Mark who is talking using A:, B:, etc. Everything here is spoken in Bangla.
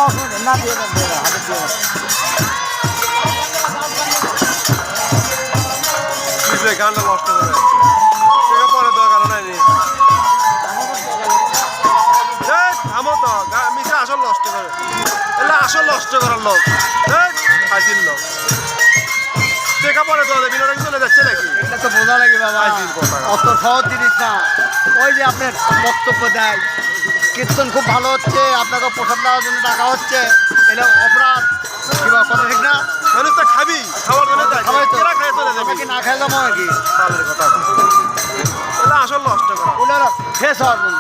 A: অসুবিধা না দিয়ে দেন হাতে দিয়ে দেন।
B: গানটা নষ্ট করে টাকা পরে দেওয়ার কারণ নাই থামো তো মিশে আসল নষ্ট করে এলে আসল নষ্ট করার লোক হাসির লোক টাকা পরে দেওয়া যাবে বিনোদন চলে যাচ্ছে নাকি
A: এটা তো বোঝা লাগে বাবা অত সহজ জিনিস না। ওই যে আপনার বক্তব্য দেয় কীর্তন খুব ভালো হচ্ছে, আপনাকে প্রসাদ দেওয়ার জন্য টাকা হচ্ছে, এটা অপরাধ কিংবা কথা ঠিক না?
B: মানুষ তো খাবি খাওয়ার জন্য
A: খাওয়াই তো
B: খাই চলে যাবে
A: কি না খাই যাবো নাকি?
B: কথা আসল নষ্ট করা
A: ওনারা ফেস হওয়ার জন্য